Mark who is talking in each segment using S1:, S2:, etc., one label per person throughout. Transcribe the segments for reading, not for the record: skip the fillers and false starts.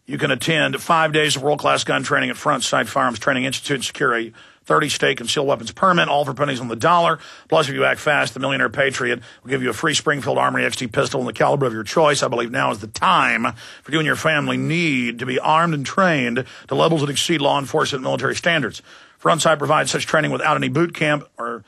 S1: You can attend 5 days of world-class gun training at Front Sight Firearms Training Institute and secure a 30-state concealed weapons permit, all for pennies on the dollar. Plus, if you act fast, the Millionaire Patriot will give you a free Springfield Armory XT pistol in the caliber of your choice. I believe now is the time for you and your family need to be armed and trained to levels that exceed law enforcement and military standards. Front Sight provides such training without any boot camp or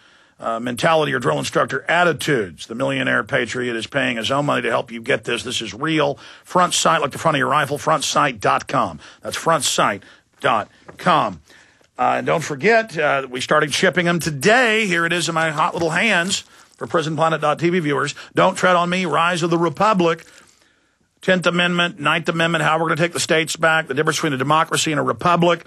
S1: mentality or drill instructor attitudes. The Millionaire Patriot is paying his own money to help you get this. This is real. Front Sight, like the front of your rifle, frontsight.com. That's frontsight.com. And don't forget, we started shipping them today. Here it is in my hot little hands for PrisonPlanet.tv viewers. Don't Tread on Me, Rise of the Republic, 10th Amendment, 9th Amendment, how we're going to take the states back, the difference between a democracy and a republic.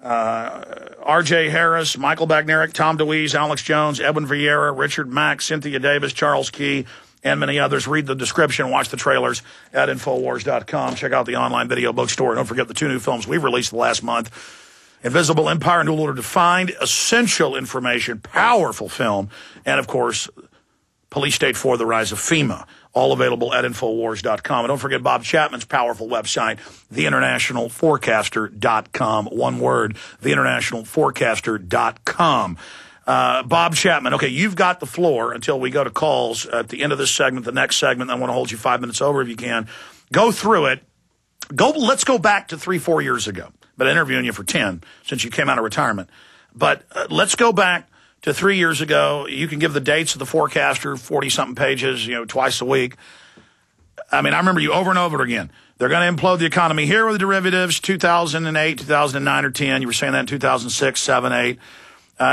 S1: R.J. Harris, Michael Bagnerick, Tom DeWeese, Alex Jones, Edwin Vieira, Richard Mack, Cynthia Davis, Charles Key, and many others. Read the description, watch the trailers at Infowars.com. Check out the online video bookstore. Don't forget the 2 new films we've released the last month. Invisible Empire and Dual Order Defined, essential information, powerful film, and, of course, Police State 4, The Rise of FEMA, all available at Infowars.com. And don't forget Bob Chapman's powerful website, TheInternationalForecaster.com. One word, TheInternationalForecaster.com. Bob Chapman, okay, you've got the floor until we go to calls at the end of this segment, the next segment. I want to hold you 5 minutes over if you can. Go through it. Let's go back to 3-4 years ago. But interviewing you for 10 since you came out of retirement. But let's go back to 3 years ago. You can give the dates of the forecaster, 40-something pages, twice a week. I mean, I remember you over and over again. They're going to implode the economy. Here were the derivatives, 2008, 2009, or 10. You were saying that in 2006, 7, 8.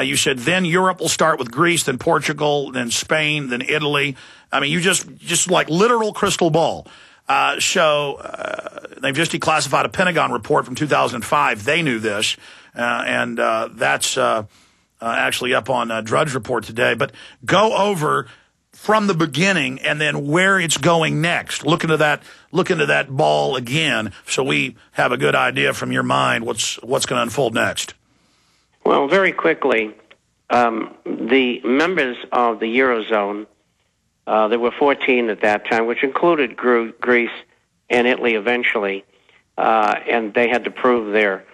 S1: You said then Europe will start with Greece, then Portugal, then Spain, then Italy. I mean, you just like literal crystal ball. They've just declassified a Pentagon report from 2005. They knew this, and that's actually up on Drudge Report today. But go over from the beginning and then where it's going next. Look into that ball again, so we have a good idea from your mind what's going to unfold next.
S2: Well, very quickly, the members of the Eurozone. There were 14 at that time, which included Greece and Italy eventually, and they had to prove their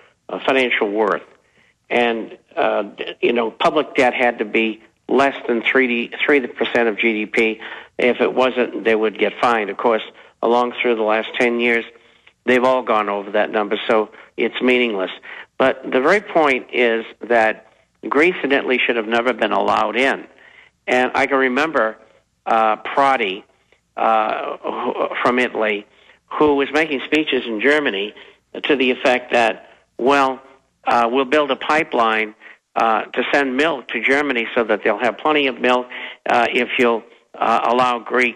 S2: financial worth. And, public debt had to be less than 3% of GDP. If it wasn't, they would get fined. Of course, along through the last 10 years, they've all gone over that number, so it's meaningless. But the very point is that Greece and Italy should have never been allowed in. And I can remember Prodi from Italy, who was making speeches in Germany to the effect that, we'll build a pipeline to send milk to Germany so that they'll have plenty of milk if you'll allow Greece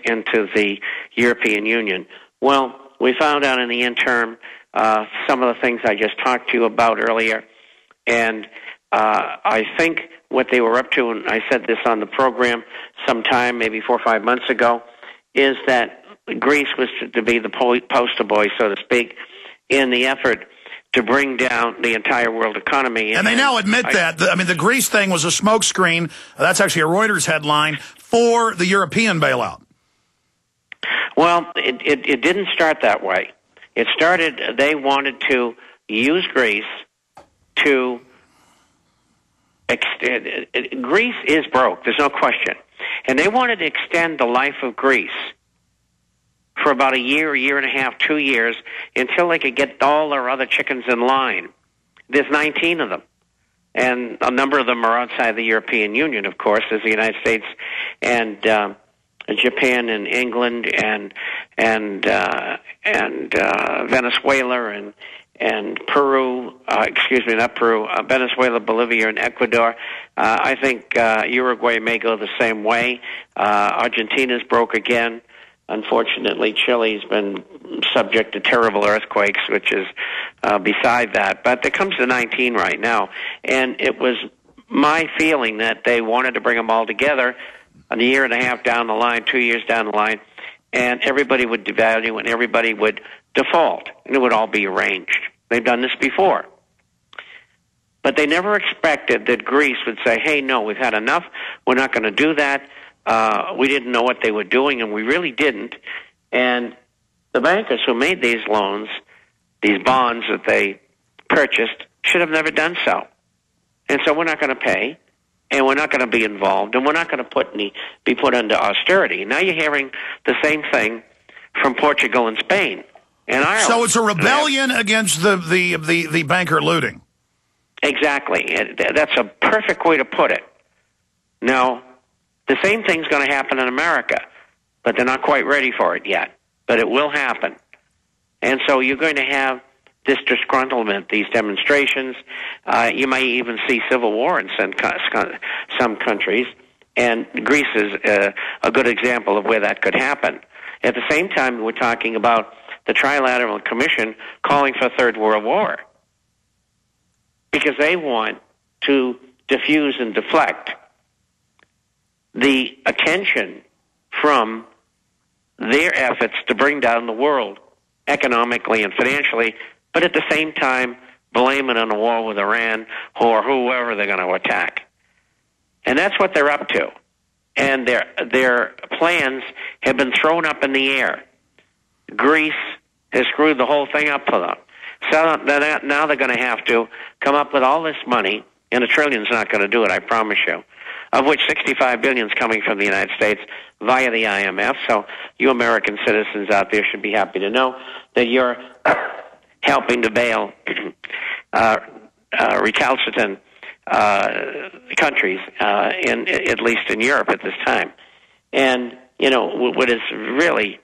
S2: into the European Union. Well, we found out in the interim some of the things I just talked to you about earlier, and I think what they were up to, and I said this on the program sometime, maybe 4 or 5 months ago, is that Greece was to be the poster boy, so to speak, in the effort to bring down the entire world economy.
S1: And they now admit that. The Greece thing was a smokescreen. That's actually a Reuters headline for the European bailout.
S2: Well, it didn't start that way. It started, they wanted to use Greece to extend. Greece is broke, there's no question. And they wanted to extend the life of Greece for about a year and a half, 2 years, until they could get all their other chickens in line. There's 19 of them. And a number of them are outside the European Union, of course. There's the United States and Japan and England and Venezuela and Peru, Venezuela, Bolivia, and Ecuador. I think Uruguay may go the same way. Argentina's broke again. Unfortunately, Chile's been subject to terrible earthquakes, which is beside that. But there comes to 19 right now. And it was my feeling that they wanted to bring them all together a year and a half down the line, 2 years down the line, and everybody would devalue and everybody would default, and it would all be arranged. They've done this before. But they never expected that Greece would say, hey, no, we've had enough. We're not going to do that. We didn't know what they were doing, and we really didn't. And the bankers who made these loans these bonds that they purchased, should have never done so. And so we're not going to pay, and we're not going to be involved, and we're not going to be put under austerity. Now you're hearing the same thing from Portugal and Spain and Ireland.
S1: So it's a rebellion against the banker looting.
S2: Exactly. That's a perfect way to put it. Now, the same thing's going to happen in America, but they're not quite ready for it yet. But it will happen. And so you're going to have this disgruntlement, these demonstrations. You might even see civil war in some countries, and Greece is a good example of where that could happen. At the same time, we're talking about the Trilateral Commission calling for a Third World War because they want to diffuse and deflect the attention from their efforts to bring down the world economically and financially, but at the same time blame it on a war with Iran or whoever they're going to attack. And that's what they're up to. And their plans have been thrown up in the air. Greece has screwed the whole thing up for them. So now they're going to have to come up with all this money, and $1 trillion is not going to do it, I promise you, of which $65 billion is coming from the United States via the IMF. So you American citizens out there should be happy to know that you're helping to bail recalcitrant countries, at least in Europe at this time. And, you know, what is really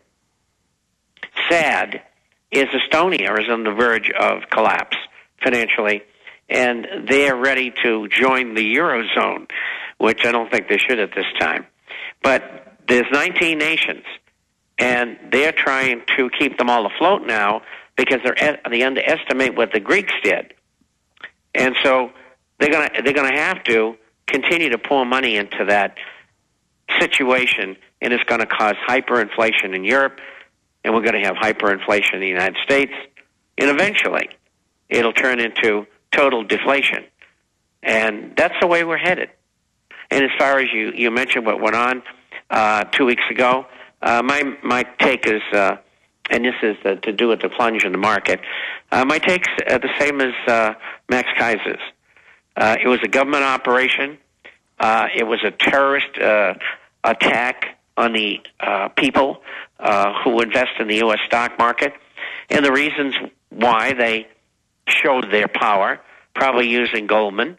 S2: sad is Estonia is on the verge of collapse financially, and they're ready to join the Eurozone, which I don't think they should at this time. But there's 19 nations, and they're trying to keep them all afloat now because they underestimate what the Greeks did. And so they're going to have to continue to pour money into that situation, and it's going to cause hyperinflation in Europe, and we're going to have hyperinflation in the United States, and eventually it'll turn into total deflation. And that's the way we're headed. And as far as you mentioned what went on 2 weeks ago, my take is, and this is to do with the plunge in the market, my take's the same as Max Kaiser's. It was a government operation. It was a terrorist attack on the people who invest in the U.S. stock market. And the reasons why they showed their power, probably using Goldman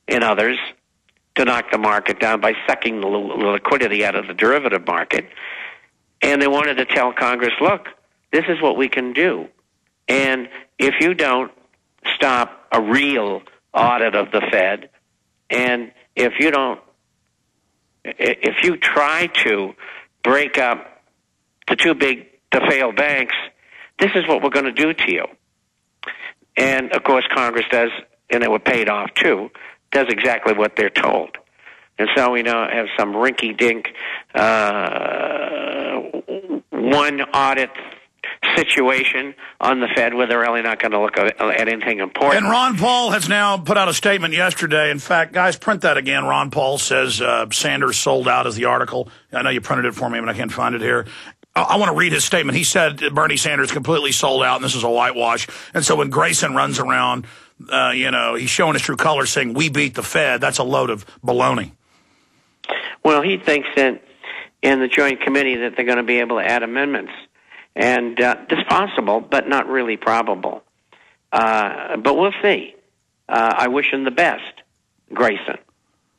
S2: and others to knock the market down by sucking the liquidity out of the derivative market. And they wanted to tell Congress, look, this is what we can do. And if you don't stop a real audit of the Fed, and if you try to break up the too big to fail banks, this is what we're going to do to you. And, of course, Congress does, and they were paid off, too, does exactly what they're told. And so we now have some rinky-dink one audit situation on the Fed where they're really not going to look at anything important.
S1: And Ron Paul has now put out a statement yesterday. In fact, guys, print that again. Ron Paul says Sanders sold out is the article. I know you printed it for me, but I can't find it here. I want to read his statement. He said Bernie Sanders completely sold out, and this is a whitewash. And so when Grayson runs around, he's showing his true colors saying, we beat the Fed, that's a load of baloney.
S2: Well, he thinks that in the Joint Committee that they're going to be able to add amendments. And it's possible, but not really probable. But we'll see. I wish him the best, Grayson.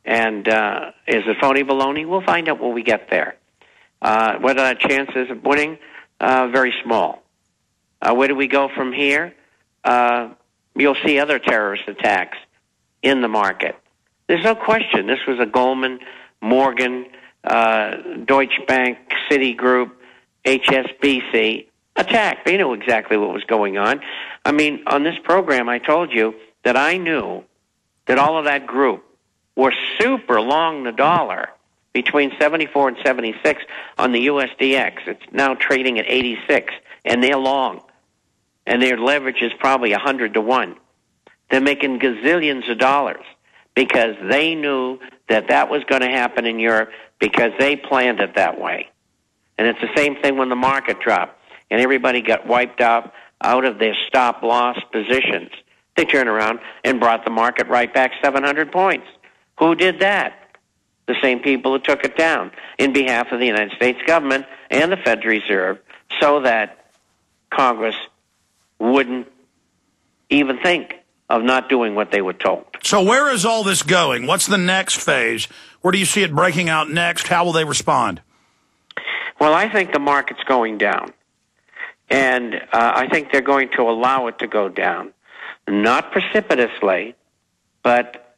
S2: And is it phony baloney? We'll find out when we get there. Whether our chances of winning, very small. Where do we go from here? You'll see other terrorist attacks in the market. There's no question. This was a Goldman, Morgan, Deutsche Bank, Citigroup, HSBC attack. They knew exactly what was going on. I mean, on this program, I told you that I knew that all of that group were super long the dollar between 74 and 76 on the USDX. It's now trading at 86, and they're long. And their leverage is probably 100 to 1. They're making gazillions of dollars because they knew that that was going to happen in Europe because they planned it that way. And it's the same thing when the market dropped and everybody got wiped out out of their stop-loss positions. They turned around and brought the market right back 700 points. Who did that? The same people who took it down in behalf of the United States government and the Federal Reserve, so that Congress wouldn't even think of not doing what they were told.
S1: So where is all this going? What's the next phase? Where do you see it breaking out next? How will they respond?
S2: Well, I think the market's going down. And I think they're going to allow it to go down. Not precipitously, but